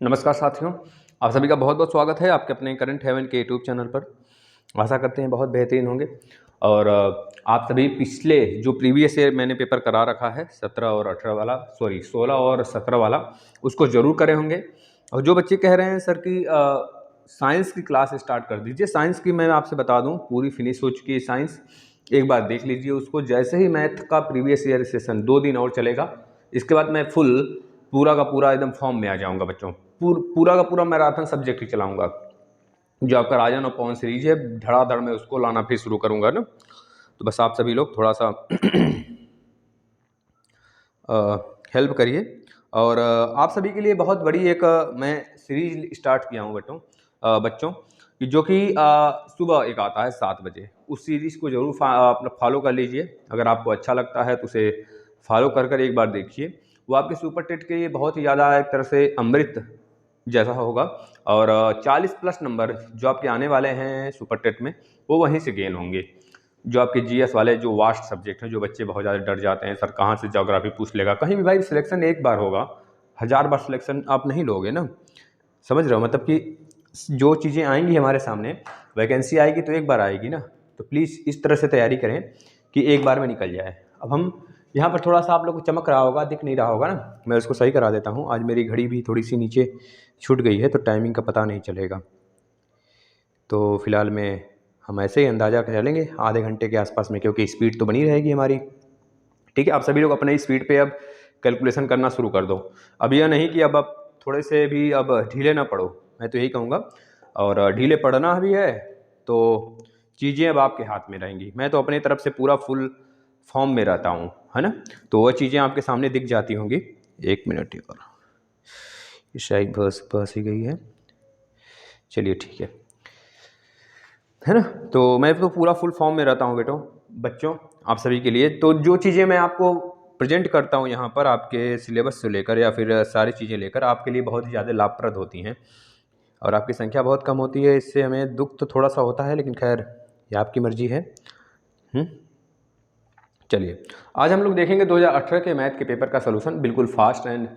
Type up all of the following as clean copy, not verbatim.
नमस्कार साथियों, आप सभी का बहुत बहुत स्वागत है आपके अपने करंट हेवन के यूट्यूब चैनल पर। आशा करते हैं बहुत बेहतरीन होंगे। और आप सभी पिछले जो प्रीवियस ईयर मैंने पेपर करा रखा है 17 और 18 वाला, 16 और 17 वाला, उसको ज़रूर करे होंगे। और जो बच्चे कह रहे हैं सर कि साइंस की क्लास स्टार्ट कर दीजिए, साइंस की मैं आपसे बता दूं पूरी फिनिश हो चुकी है साइंस। एक बार देख लीजिए उसको। जैसे ही मैथ का प्रीवियस ईयर सेशन 2 दिन और चलेगा, इसके बाद मैं पूरा का पूरा एकदम फॉर्म में आ जाऊंगा बच्चों। पूरा का पूरा मैराथन सब्जेक्ट ही चलाऊंगा। जो आपका राजन और पवन सीरीज है, धड़ाधड़ में उसको लाना फिर शुरू करूंगा ना। तो बस आप सभी लोग थोड़ा सा हेल्प करिए। और आप सभी के लिए बहुत बड़ी एक मैं सीरीज स्टार्ट किया हूँ बच्चों कि जो कि सुबह एक आता है 7 बजे। उस सीरीज को जरूर अपना फॉलो कर लीजिए। अगर आपको अच्छा लगता है तो उसे फॉलो कर एक बार देखिए। वो आपके सुपर टेट के लिए बहुत ही ज़्यादा एक तरह से अमृत जैसा होगा। और 40+ नंबर जो आपके आने वाले हैं सुपर टेट में, वो वहीं से गेन होंगे। जो आपके जीएस वाले जो वास्ट सब्जेक्ट हैं, जो बच्चे बहुत ज़्यादा डर जाते हैं सर कहाँ से ज्योग्राफी पूछ लेगा, कहीं भी भाई सिलेक्शन एक बार होगा, 1000 बार सिलेक्शन आप नहीं लोगे ना। समझ रहे हो? मतलब कि जो चीज़ें आएंगी हमारे सामने, वैकेंसी आएगी तो एक बार आएगी ना। तो प्लीज़ इस तरह से तैयारी करें कि एक बार में निकल जाए। अब हम यहाँ पर थोड़ा सा आप लोग को चमक रहा होगा, दिख नहीं रहा होगा ना, मैं उसको सही करा देता हूँ। आज मेरी घड़ी भी थोड़ी सी नीचे छूट गई है तो टाइमिंग का पता नहीं चलेगा। तो फिलहाल में हम ऐसे ही अंदाज़ा कर चलेंगे आधे घंटे के आसपास में, क्योंकि स्पीड तो बनी रहेगी हमारी। ठीक है, आप सभी लोग अपने स्पीड पे अब कैलकुलेशन करना शुरू कर दो। अब यह नहीं कि अब थोड़े से भी अब ढीले ना पड़ो, मैं तो यही कहूँगा। और ढीले पड़ना भी है तो चीज़ें अब आपके हाथ में रहेंगी। मैं तो अपनी तरफ से पूरा फुल फॉर्म में रहता हूँ, है ना। तो वह चीज़ें आपके सामने दिख जाती होंगी। 1 मिनट ही और, शायद बस ही गई है। चलिए ठीक है ना। तो मैं तो पूरा फुल फॉर्म में रहता हूँ बच्चों आप सभी के लिए। तो जो चीज़ें मैं आपको प्रेजेंट करता हूँ यहाँ पर, आपके सिलेबस से लेकर या फिर सारी चीज़ें लेकर, आपके लिए बहुत ही ज़्यादा लाभप्रद होती हैं। और आपकी संख्या बहुत कम होती है, इससे हमें दुख तो थोड़ा सा होता है, लेकिन खैर ये आपकी मर्जी है। चलिए, आज हम लोग देखेंगे 2018 के मैथ के पेपर का सलूशन बिल्कुल फास्ट एंड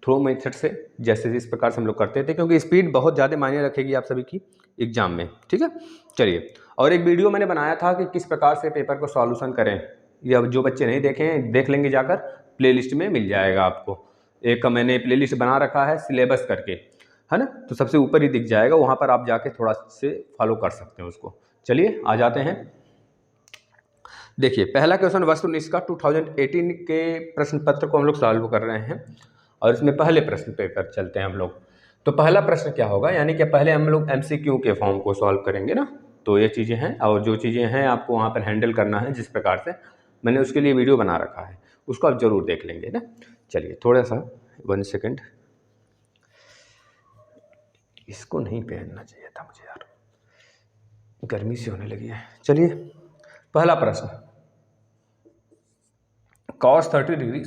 थ्रो मेथड से, जैसे इस प्रकार से हम लोग करते थे, क्योंकि स्पीड बहुत ज़्यादा मायने रखेगी आप सभी की एग्जाम में। ठीक है, चलिए। और एक वीडियो मैंने बनाया था कि किस प्रकार से पेपर को सॉल्यूशन करें, या जो बच्चे नहीं देखे हैं देख लेंगे, जाकर प्लेलिस्ट में मिल जाएगा आपको। एक मैंने प्लेलिस्ट बना रखा है सिलेबस करके, है ना। तो सबसे ऊपर ही दिख जाएगा, वहाँ पर आप जाके थोड़ा से फॉलो कर सकते हैं उसको। चलिए आ जाते हैं। देखिए, पहला क्वेश्चन वस्तुनिष्ठ का 2018 के प्रश्न पत्र को हम लोग सॉल्व कर रहे हैं। और इसमें पहले प्रश्न पे पर चलते हैं हम लोग। तो पहला प्रश्न क्या होगा, यानी कि पहले हम लोग एमसीक्यू के फॉर्म को सॉल्व करेंगे ना। तो ये चीज़ें हैं, और जो चीज़ें हैं आपको वहाँ पर हैंडल करना है जिस प्रकार से, मैंने उसके लिए वीडियो बना रखा है, उसको आप जरूर देख लेंगे ना। चलिए थोड़ा सा 1 सेकेंड, इसको नहीं पहनना चाहिए था मुझे यार, गर्मी से होने लगी है। चलिए, पहला प्रश्न, cos 30 डिग्री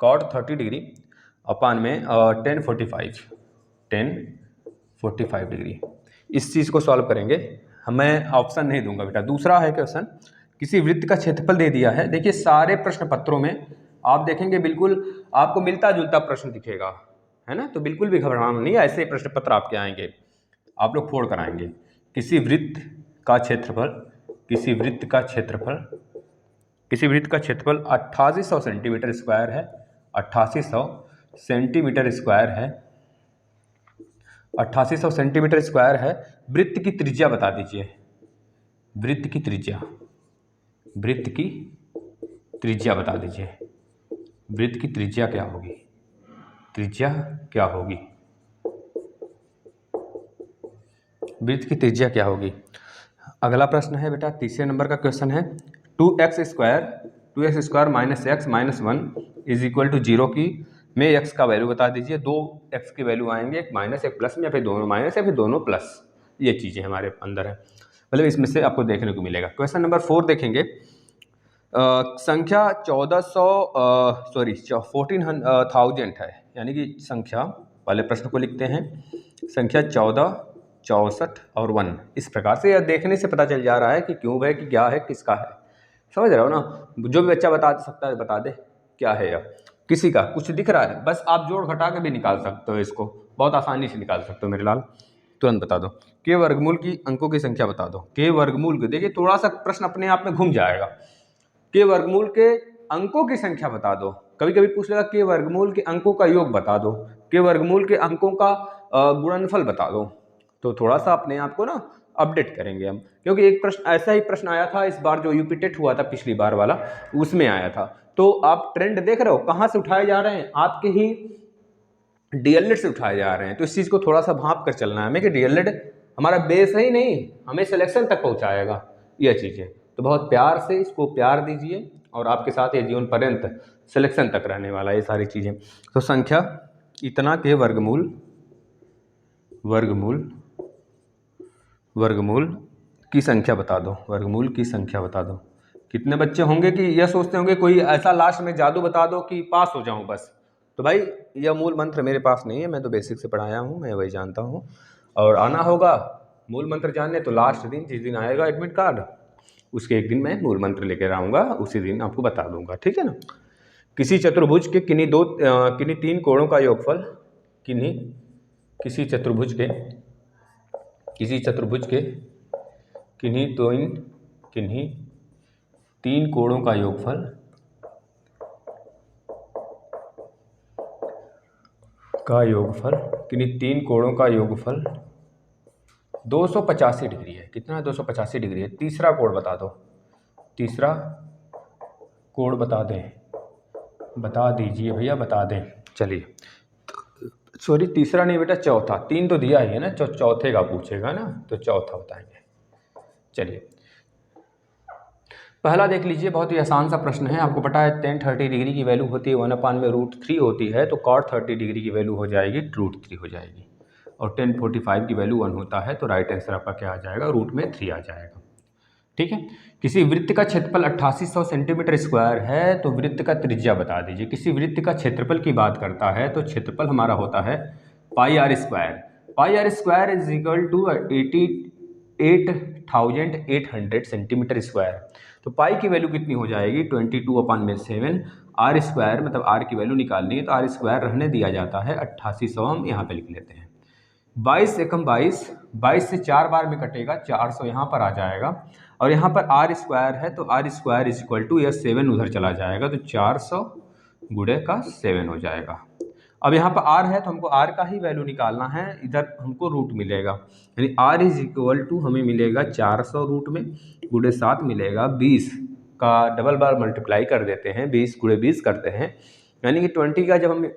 cot 30 डिग्री अपान में 1045 डिग्री, इस चीज़ को सॉल्व करेंगे। मैं ऑप्शन नहीं दूंगा बेटा। दूसरा है क्वेश्चन, किसी वृत्त का क्षेत्रफल दे दिया है। देखिए, सारे प्रश्न पत्रों में आप देखेंगे बिल्कुल आपको मिलता जुलता प्रश्न दिखेगा, है ना। तो बिल्कुल भी घबराना नहीं, ऐसे प्रश्न पत्र आपके आएंगे, आप लोग फोड़ कराएंगे। किसी वृत्त का क्षेत्रफल 8800 सेंटीमीटर स्क्वायर है। 8800 सेंटीमीटर स्क्वायर है। 8800 सेंटीमीटर स्क्वायर है। वृत्त की त्रिज्या बता दीजिए। वृत्त की त्रिज्या बता दीजिए। वृत्त की त्रिज्या क्या होगी? वृत्त की त्रिज्या क्या होगी? अगला प्रश्न है बेटा, तीसरे नंबर का क्वेश्चन है, 2x square minus x minus 1 is equal to 0 की में x का वैल्यू बता दीजिए। 2 x के वैल्यू आएंगे, एक माइनस एक प्लस में, या फिर दोनों माइनस या फिर दोनों प्लस। ये चीज़ें हमारे अंदर है, मतलब इसमें से आपको देखने को मिलेगा। क्वेश्चन नंबर 4 देखेंगे। संख्या 14,000 है, यानी कि संख्या, पहले प्रश्न को लिखते हैं, संख्या 14, 64 और 1। इस प्रकार से यह देखने से पता चल जा रहा है कि क्यूब है कि क्या है, किसका है। समझ रहे हो ना। जो भी बच्चा बता सकता है बता दे क्या है यह। किसी का कुछ दिख रहा है, बस आप जोड़ घटा के भी निकाल सकते हो, इसको बहुत आसानी से निकाल सकते हो मेरे लाल, तुरंत बता दो। के वर्गमूल की अंकों की संख्या बता दो। के वर्गमूल, देखिए थोड़ा सा प्रश्न अपने आप में घूम जाएगा। के वर्गमूल के अंकों की संख्या बता दो। कभी कभी पूछ लेगा के वर्गमूल के अंकों का योग बता दो, के वर्गमूल के अंकों का गुणनफल बता दो। तो थोड़ा सा अपने आप को ना अपडेट करेंगे हम, क्योंकि एक प्रश्न ऐसा ही प्रश्न आया था इस बार जो यूपी टेट हुआ था पिछली बार वाला, उसमें आया था। तो आप ट्रेंड देख रहे हो कहाँ से उठाए जा रहे हैं, आपके ही डीएलएड से उठाए जा रहे हैं। तो इस चीज़ को थोड़ा सा भांप कर चलना है हमें कि डीएलएड हमारा बेस ही नहीं, हमें सिलेक्शन तक पहुंचाएगा यह चीज़ें। तो बहुत प्यार से इसको प्यार दीजिए और आपके साथ ये जीवन पर्यंत सिलेक्शन तक रहने वाला है ये सारी चीज़ें। तो संख्या इतना के वर्गमूल वर्गमूल वर्गमूल की संख्या बता दो। वर्गमूल की संख्या बता दो। कितने बच्चे होंगे कि यह सोचते होंगे कोई ऐसा लास्ट में जादू बता दो कि पास हो जाऊं बस। तो भाई यह मूल मंत्र मेरे पास नहीं है, मैं तो बेसिक से पढ़ाया हूँ, मैं वही जानता हूँ। और आना होगा मूल मंत्र जानने तो लास्ट दिन जिस दिन आएगा एडमिट कार्ड उसके एक दिन मैं मूल मंत्र लेकर आऊँगा, उसी दिन आपको बता दूंगा, ठीक है ना। किसी चतुर्भुज के किन्हीं तीन कोणों का योगफल, किसी चतुर्भुज के किन्हीं तीन कोणों का योगफल किन्हीं तीन कोणों का योगफल 285 डिग्री है। कितना है? 285 डिग्री है। तीसरा कोण बता दो। तीसरा कोण बता दें, बता दीजिए भैया, बता दें। चलिए सॉरी तीसरा नहीं बेटा, चौथा। तीन तो दिया ही है ना, चौथे का पूछेगा ना, तो चौथा बताएंगे। चलिए पहला देख लीजिए, बहुत ही आसान सा प्रश्न है। आपको पता है tan 30 डिग्री की वैल्यू होती है 1/√3 होती है, तो cot 30 डिग्री की वैल्यू हो जाएगी √3 हो जाएगी। और tan 45 की वैल्यू 1 होता है, तो राइट आंसर आपका क्या आ जाएगा? √3 आ जाएगा। ठीक है। किसी वृत्त का क्षेत्रफल 8800 सेंटीमीटर स्क्वायर है, तो वृत्त का त्रिज्या बता दीजिए। किसी वृत्त का क्षेत्रफल की बात करता है तो क्षेत्रफल हमारा होता है πr²। πr² is equal to 88,800 centimeter square. तो पाई की वैल्यू कितनी हो जाएगी? 22/7। r² मतलब r की वैल्यू निकालनी है तो r² रहने दिया जाता है, 8800 हम यहाँ पे लिख लेते हैं। 22 एकम 22 से 4 बार में कटेगा, 400 यहाँ पर आ जाएगा। और यहाँ पर r² है तो r² इज इक्वल टू, यह 7 उधर चला जाएगा तो 400 गुणे का 7 हो जाएगा। अब यहाँ पर r है तो हमको r का ही वैल्यू निकालना है, इधर हमको रूट मिलेगा, यानी r इज इक्वल टू हमें मिलेगा 400 रूट में गुणे 7 मिलेगा 20 का डबल बार मल्टीप्लाई कर देते हैं, 20 गुणे 20 करते हैं, यानी कि 20 का जब हम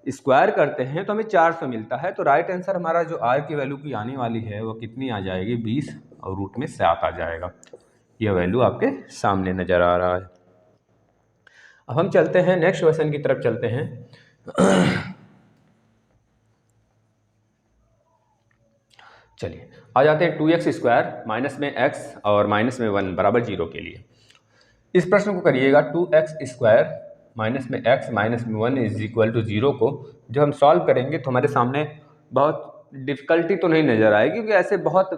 स्क्वायर करते हैं तो हमें 400 मिलता है। तो राइट आंसर हमारा जो r की वैल्यू की आने वाली है वो कितनी आ जाएगी? 20 और रूट में 7 आ जाएगा। यह वैल्यू आपके सामने नजर आ रहा है। अब हम चलते हैं नेक्स्ट क्वेश्चन की तरफ चलते हैं। चलिए आ जाते हैं 2x² माइनस में x और माइनस में 1 बराबर 0 के लिए। इस प्रश्न को करिएगा 2x² माइनस में x माइनस में 1 इज इक्वल टू 0 को जब हम सॉल्व करेंगे तो हमारे सामने बहुत डिफिकल्टी तो नहीं नजर आएगी, क्योंकि ऐसे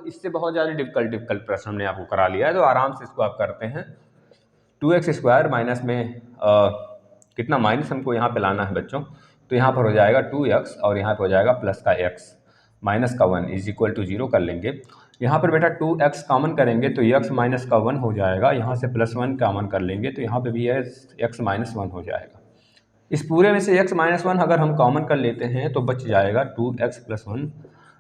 इससे बहुत ज़्यादा डिफिकल्ट प्रश्न हमने आपको करा लिया है, तो आराम से इसको आप करते हैं। 2x² माइनस में कितना माइनस हमको यहाँ पे लाना है बच्चों, तो यहाँ पर हो जाएगा 2x और यहाँ पर हो जाएगा प्लस का x माइनस का 1 इज इक्वल टू 0 कर लेंगे। यहाँ पर बेटा 2x कॉमन करेंगे तो x माइनस का 1 हो जाएगा, यहाँ से प्लस 1 कॉमन कर लेंगे तो यहाँ पे भी है x माइनस 1 हो जाएगा। इस पूरे में से x माइनस 1 अगर हम कॉमन कर लेते हैं तो बच जाएगा 2x प्लस 1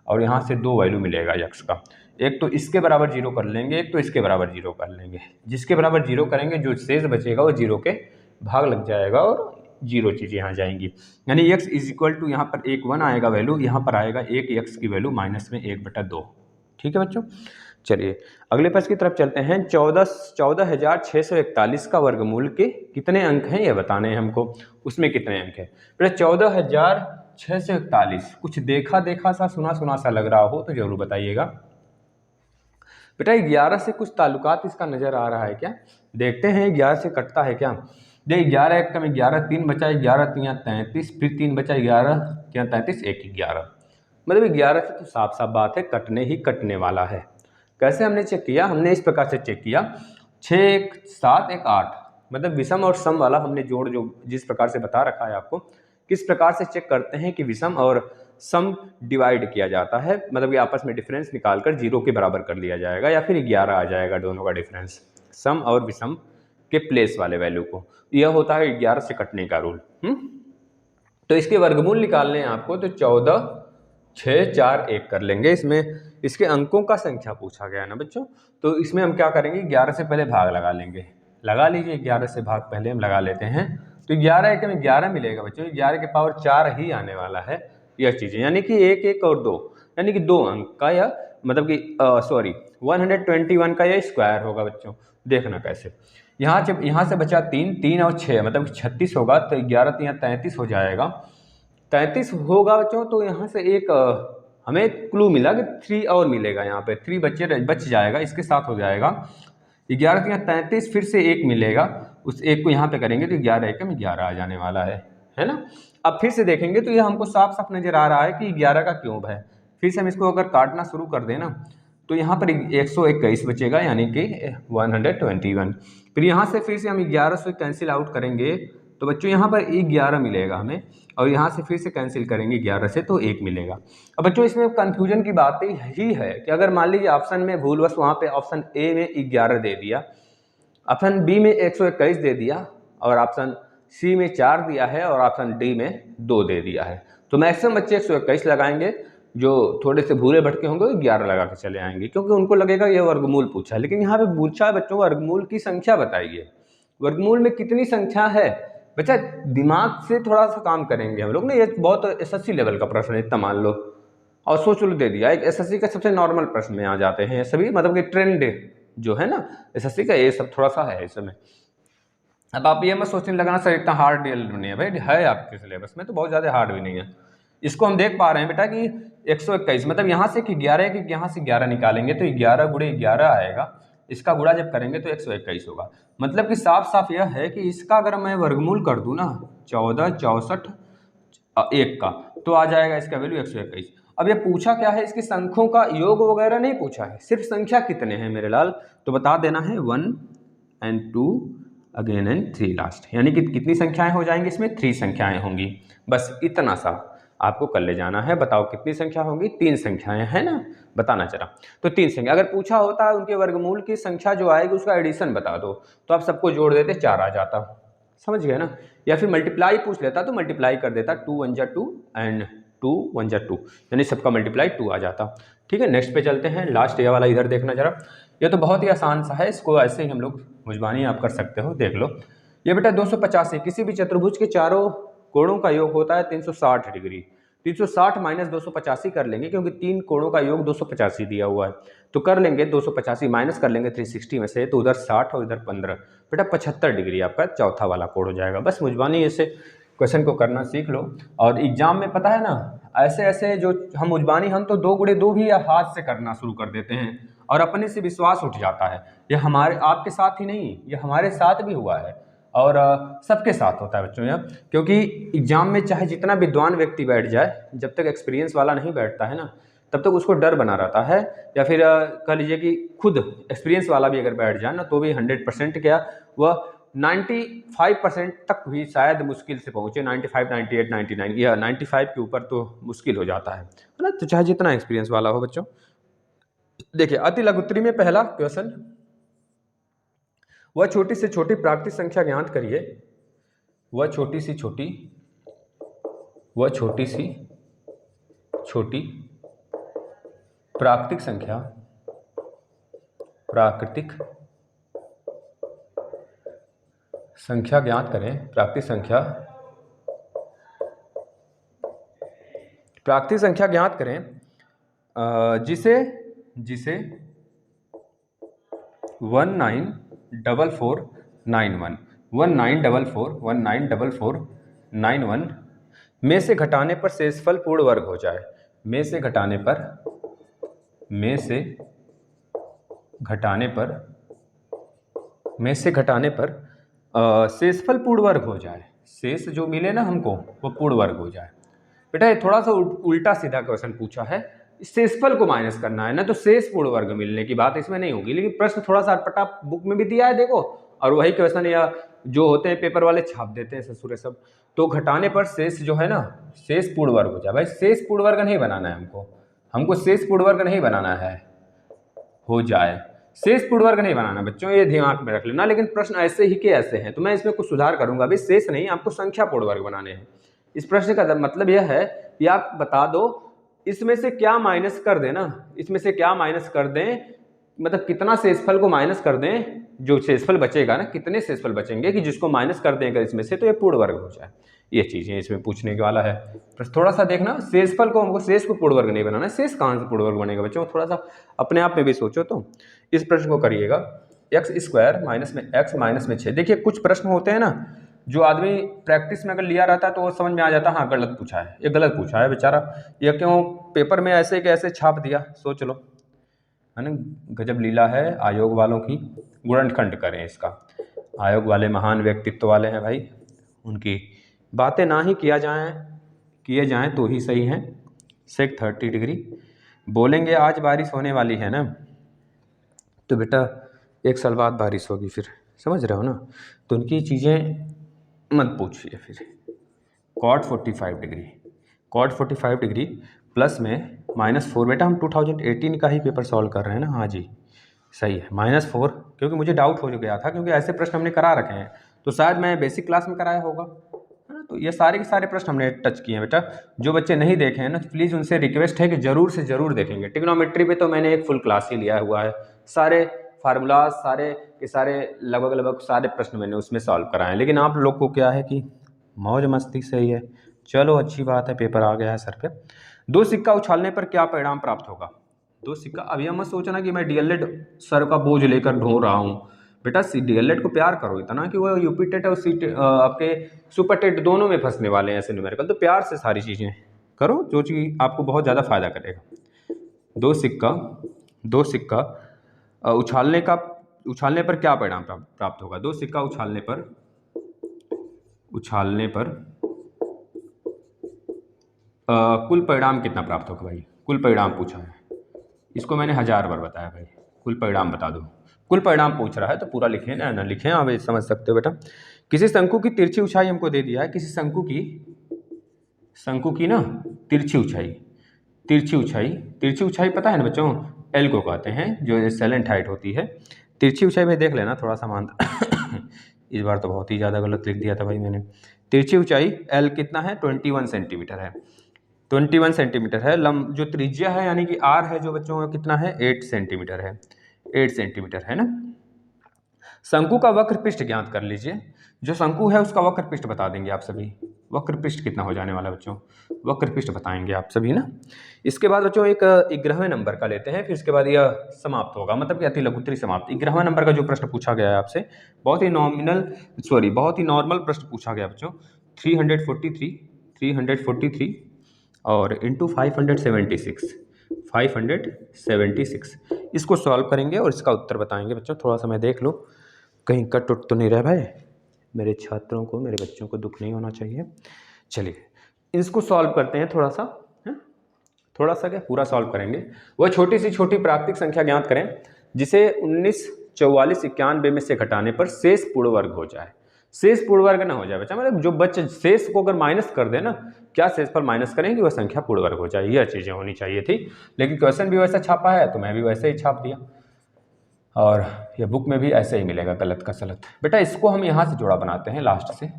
और यहाँ से 2 वैल्यू मिलेगा x का। एक तो इसके बराबर 0 कर लेंगे, एक तो इसके बराबर 0 कर लेंगे। जिसके बराबर 0 करेंगे जो शेष बचेगा वो 0 के भाग लग जाएगा और 0 चीज़ें यहाँ जाएंगी, यानी x इज इक्वल टू यहाँ पर 1 आएगा वैल्यू, यहाँ पर आएगा 1x की वैल्यू माइनस में 1/2। ठीक है बच्चों। चलिए अगले प्रश्न की तरफ चलते हैं। 14,641 का वर्गमूल के कितने अंक हैं ये बताने हैं हमको, उसमें कितने अंक हैं। बेटा 14,641 कुछ देखा सा सुना सा लग रहा हो तो जरूर बताइएगा। बेटा 11 से कुछ ताल्लुकात इसका नजर आ रहा है क्या? देखते हैं 11 से कटता है क्या। देख 11 एक कम 11, 3 बचा 11 3 33, फिर 3 बचा 11 क्या 33, 1 11, मतलब 11 से तो साफ बात है कटने ही कटने वाला है। कैसे हमने चेक किया? हमने इस प्रकार से चेक किया, 6 1 7 1 8, मतलब विषम और सम वाला हमने जोड़ जो जिस प्रकार से बता रखा है आपको, किस प्रकार से चेक करते हैं कि विषम और सम डिवाइड किया जाता है, मतलब कि आपस में डिफरेंस निकालकर 0 के बराबर कर लिया जाएगा या फिर 11 आ जाएगा दोनों का डिफरेंस, सम और विषम के प्लेस वाले वैल्यू को। यह होता है 11 से कटने का रूल। तो इसके वर्गमूल निकालने हैं आपको, तो 14, 6, 4, 1 कर लेंगे। इसमें इसके अंकों का संख्या पूछा गया ना बच्चों, तो इसमें हम क्या करेंगे, 11 से पहले भाग लगा लेंगे। लगा लीजिए, 11 से भाग पहले हम लगा लेते हैं, तो 11 एक में 11 मिलेगा बच्चों, 11 के पावर 4 ही आने वाला है यह चीज़ें, यानी कि 1, 1 और 2, यानी कि 2 अंक का या मतलब कि 121 का यह स्क्वायर होगा बच्चों। देखना कैसे, यहाँ से बचा 3, 3 और 6 मतलब कि 36 होगा, तो 11 3 33 हो जाएगा। 33 होगा बच्चों, तो यहाँ से एक हमें क्लू मिला कि 3 और मिलेगा, यहाँ पे 3 बच जाएगा, इसके साथ हो जाएगा 11 3 33, फिर से 1 मिलेगा, उस 1 को यहाँ पे करेंगे तो 11 1 में 11 आ जाने वाला है ना। अब फिर से देखेंगे तो ये हमको साफ साफ नजर आ रहा है कि 11 का क्यूब है। फिर से हम इसको अगर काटना शुरू कर दें ना, तो यहाँ पर 121 बचेगा, यानी कि 121। फिर यहाँ से फिर से हम 11 से कैंसिल आउट करेंगे, तो बच्चों यहाँ पर 11 मिलेगा हमें, और यहाँ से फिर से कैंसिल करेंगे 11 से तो 1 मिलेगा। अब बच्चों इसमें कंफ्यूजन की बात ही है कि अगर मान लीजिए ऑप्शन में भूलवश वहाँ पे ऑप्शन ए में 11 दे दिया, ऑप्शन बी में 121 दे दिया, और ऑप्शन सी में 4 दिया है, और ऑप्शन डी में 2 दे दिया है, तो मैक्सिमम बच्चे 121 लगाएंगे। जो थोड़े से भूरे भटके होंगे 11 लगा के चले आएंगे, क्योंकि उनको लगेगा ये वर्गमूल पूछा है। लेकिन यहाँ पे पूछा है बच्चों वर्गमूल की संख्या बताइए, वर्गमूल में कितनी संख्या है। बच्चा दिमाग से थोड़ा सा काम करेंगे हम लोग ना, ये बहुत एसएससी लेवल का प्रश्न है, इतना मान लो, और सोच लो दे दिया। एक एसएससी का सबसे नॉर्मल प्रश्न में आ जाते हैं सभी, मतलब कि ट्रेंड जो है ना एसएससी का, ये सब थोड़ा सा है इस समय। अब आप ये मत सोचने लगना सर इतना हार्ड नहीं है, भाई है आपके सिलेबस में, तो बहुत ज़्यादा हार्ड भी नहीं है। इसको हम देख पा रहे हैं बेटा कि 121, मतलब यहाँ से कि 11 कि यहाँ से 11 निकालेंगे तो 11 गुणे 11 आएगा, इसका गुणा जब करेंगे तो 121 होगा। मतलब कि साफ साफ यह है कि इसका अगर मैं वर्गमूल कर दूं ना 14, 64, 1 का, तो आ जाएगा इसका वैल्यू 121। अब ये पूछा क्या है, इसकी संख्यों का योग वगैरह नहीं पूछा है, सिर्फ संख्या कितने हैं मेरे लाल, तो बता देना है 1 and 2 अगेन एंड 3 लास्ट, यानी कि कितनी संख्याएं हो जाएंगी इसमें, 3 संख्याएं होंगी। बस इतना सा आपको कर ले जाना है। बताओ कितनी संख्या होंगी, 3 संख्याएं है ना, बताना चला। तो 3 संख्या अगर पूछा होता है उनके वर्गमूल की संख्या जो आएगी उसका एडिशन बता दो, तो आप सबको जोड़ देते 4 आ जाता, समझ गए ना। या फिर मल्टीप्लाई पूछ लेता तो मल्टीप्लाई कर देता, 2 1 जा 2 एंड 2 1 जा 2, यानी सबका मल्टीप्लाई 2 आ जाता। ठीक है, नेक्स्ट पे चलते हैं। लास्ट ये वाला इधर देखना जरा, ये तो बहुत ही आसान सा है, इसको ऐसे ही हम लोग मुजबानी आप कर सकते हो, देख लो। ये बेटा 285, किसी भी चतुर्भुज के चारों कोणों का योग होता है 360 डिग्री। 360 माइनस 285 कर लेंगे, क्योंकि 3 कोणों का योग 285 दिया हुआ है, तो कर लेंगे 285 माइनस कर लेंगे 360 में से, तो उधर 60 और इधर 15, बेटा 75 डिग्री आपका चौथा वाला कोण हो जाएगा। बस मुजबानी ऐसे क्वेश्चन को करना सीख लो, और एग्जाम में पता है ना ऐसे ऐसे जो हम मुजबानी हम तो 2 गुणे 2 भी हाथ से करना शुरू कर देते हैं, और अपने से विश्वास उठ जाता है। ये हमारे आपके साथ ही नहीं, ये हमारे साथ भी हुआ है, और सबके साथ होता है बच्चों यह, क्योंकि एग्जाम में चाहे जितना विद्वान व्यक्ति बैठ जाए, जब तक एक्सपीरियंस वाला नहीं बैठता है ना, तब तक उसको डर बना रहता है। या फिर कह लीजिए कि खुद एक्सपीरियंस वाला भी अगर बैठ जाए ना, तो भी 100% क्या वह 95% तक भी शायद मुश्किल से पहुँचे, 95, 98, 99 या 95 के ऊपर तो मुश्किल हो जाता है ना। तो चाहे जितना एक्सपीरियंस वाला हो बच्चों। देखिए अति लघुत्तरी में पहला क्वेश्चन, वह छोटी से छोटी प्राकृतिक संख्या ज्ञात करिए। वह छोटी सी छोटी प्राकृतिक संख्या ज्ञात करें। प्राकृतिक संख्या ज्ञात करें जिसे 194491 में से घटाने पर शेषफल पूर्ण वर्ग हो जाए। में से घटाने पर शेषफल पूर्ण वर्ग हो जाए। शेष जो मिले ना हमको वो पूर्ण वर्ग हो जाए। बेटा ये थोड़ा सा उल्टा सीधा क्वेश्चन पूछा है, शेषफल को माइनस करना है ना, तो शेष पूर्ण वर्ग मिलने की बात इसमें नहीं होगी। लेकिन प्रश्न थोड़ा सा अटपटा बुक में भी दिया है देखो, और वही क्वेश्चन या जो होते हैं पेपर वाले छाप देते हैं ससुर सब। तो घटाने पर शेष जो है ना, शेष पूर्ण वर्ग हो जाए। भाई शेष पूर्ण वर्ग नहीं बनाना है हमको शेष पूर्ण वर्ग नहीं बनाना है, हो जाए शेष पूर्ण वर्ग नहीं बनाना बच्चों, ये दिमाग में रख लेना। लेकिन प्रश्न ऐसे ही के ऐसे हैं, तो मैं इसमें कुछ सुधार करूंगा। अभी शेष नहीं, आपको संख्या पूर्ण वर्ग बनाने हैं। इस प्रश्न का मतलब यह है कि आप बता दो इसमें से क्या माइनस कर देना, इसमें से क्या माइनस कर दें, मतलब कितना शेषफल को माइनस कर दें, जो शेषफल बचेगा ना, कितने शेषफल बचेंगे कि जिसको माइनस कर दें अगर इसमें से, तो ये पूर्ण वर्ग हो जाए। ये चीजें इसमें पूछने के वाला है। बस थोड़ा सा देखना, शेषफल को हमको शेष को पूर्ण वर्ग नहीं बनाना है। शेष कहाँ से पूर्ण वर्ग बनेगा बच्चों, थोड़ा सा अपने आप में भी सोचो। तो इस प्रश्न को करिएगा, एक्स स्क्वायर माइनस में एक्स माइनस में 6। देखिए कुछ प्रश्न होते हैं ना जो आदमी प्रैक्टिस में अगर लिया रहता है तो वो समझ में आ जाता है, हाँ गलत पूछा है, ये गलत पूछा है बेचारा, ये क्यों पेपर में ऐसे के ऐसे छाप दिया, सोच लो, है ना। गजब लीला है आयोग वालों की, गुणनखंड करें इसका। आयोग वाले महान व्यक्तित्व वाले हैं भाई, उनकी बातें ना ही किए जाएं तो ही सही हैं। सेक 30 डिग्री बोलेंगे आज बारिश होने वाली है ना, तो बेटा 1 साल बाद बारिश होगी फिर, समझ रहे हो ना। तो उनकी चीज़ें मत पूछिए फिर। Cot 45 degree, cot 45 degree plus में -4। बेटा हम 2018 का ही पेपर सॉल्व कर रहे हैं ना, हाँ जी सही है, -4, क्योंकि मुझे डाउट हो गया था, क्योंकि ऐसे प्रश्न हमने करा रखे हैं, तो शायद मैं बेसिक क्लास में कराया होगा, है ना। तो ये सारे के सारे प्रश्न हमने टच किए हैं बेटा। जो बच्चे नहीं देखे हैं ना, प्लीज़ उनसे रिक्वेस्ट है कि जरूर से ज़रूर देखेंगे। ट्रिग्नोमेट्री पे तो मैंने एक फुल क्लास ही लिया हुआ है, सारे फार्मूला सारे के सारे लगभग सारे प्रश्न मैंने उसमें सॉल्व कराए हैं। लेकिन आप लोग को क्या है कि मौज मस्ती सही है, चलो अच्छी बात है, पेपर आ गया है सर पे। 2 सिक्का उछालने पर क्या परिणाम प्राप्त होगा। 2 सिक्का, अब यह मत सोचना कि मैं डीएलएड सर का बोझ लेकर ढो रहा हूँ बेटा। डीएलएड को प्यार करो इतना कि वो यूपी टेट और आपके सुपर टेट दोनों में फंसने वाले हैं ऐसे न्यूमेरिकल, तो प्यार से सारी चीज़ें करो जो चीज़ आपको बहुत ज़्यादा फायदा करेगा। 2 सिक्का उछालने पर क्या परिणाम प्राप्त होगा। 2 सिक्का उछालने पर कुल परिणाम कितना प्राप्त होगा भाई। कुल परिणाम पूछा है, इसको मैंने 1000 बार बताया भाई। कुल परिणाम बता दो, कुल परिणाम पूछ रहा है तो पूरा लिखें ना लिखें, आप समझ सकते हो बेटा। किसी शंकु की तिरछी ऊंचाई हमको दे दिया है, किसी शंकु की ना तिरछी ऊंचाई पता है ना बच्चों, एल को कहते हैं, जो सेलेंट हाइट होती है। तिरछी ऊंचाई में देख लेना थोड़ा सा मान इस बार तो बहुत ही ज़्यादा गलत लिख दिया था भाई मैंने। तिरछी ऊंचाई एल कितना है, 21 सेंटीमीटर है, 21 सेंटीमीटर है। जो त्रिज्या है यानी कि आर है जो बच्चों का कितना है, 8 सेंटीमीटर है, 8 सेंटीमीटर है ना। शंकु का वक्र पृष्ठ ज्ञात कर लीजिए। जो शंकु है उसका वक्र पृष्ठ बता देंगे आप सभी। वक्र पृष्ठ कितना हो जाने वाला बच्चों, वक्र पृष्ठ बताएंगे आप सभी ना। इसके बाद बच्चों एक 11वें नंबर का लेते हैं, फिर इसके बाद यह समाप्त होगा, मतलब कि अति लघुत्तरी समाप्त। 11वें नंबर का जो प्रश्न पूछा गया है आपसे, बहुत ही नॉर्मल प्रश्न पूछा गया बच्चों। 343 और इंटू 576 इसको सॉल्व करेंगे और इसका उत्तर बताएंगे बच्चों। थोड़ा सा मैं देख लो कहीं कट उट तो नहीं रहा भाई, मेरे छात्रों को, मेरे बच्चों को दुख नहीं होना चाहिए। चलिए इसको सॉल्व करते हैं थोड़ा सा, है थोड़ा सा क्या पूरा सॉल्व करेंगे। वह छोटी सी छोटी प्राकृतिक संख्या ज्ञात करें जिसे 19, 44, 91 में से घटाने पर शेष पूर्ण वर्ग हो जाए। शेष पूर्ण वर्ग ना हो जाए बच्चा, मतलब जो बच्चे शेष को अगर माइनस कर दे ना, क्या शेष पर माइनस करेंगे वह संख्या पूर्ण वर्ग हो जाए। यह चीज़ें होनी चाहिए थी, लेकिन क्वेश्चन भी वैसा छापा है तो मैं भी वैसे ही छाप दिया, और ये बुक में भी ऐसे ही मिलेगा गलत का सलत। बेटा इसको हम यहाँ से जोड़ा बनाते हैं लास्ट से,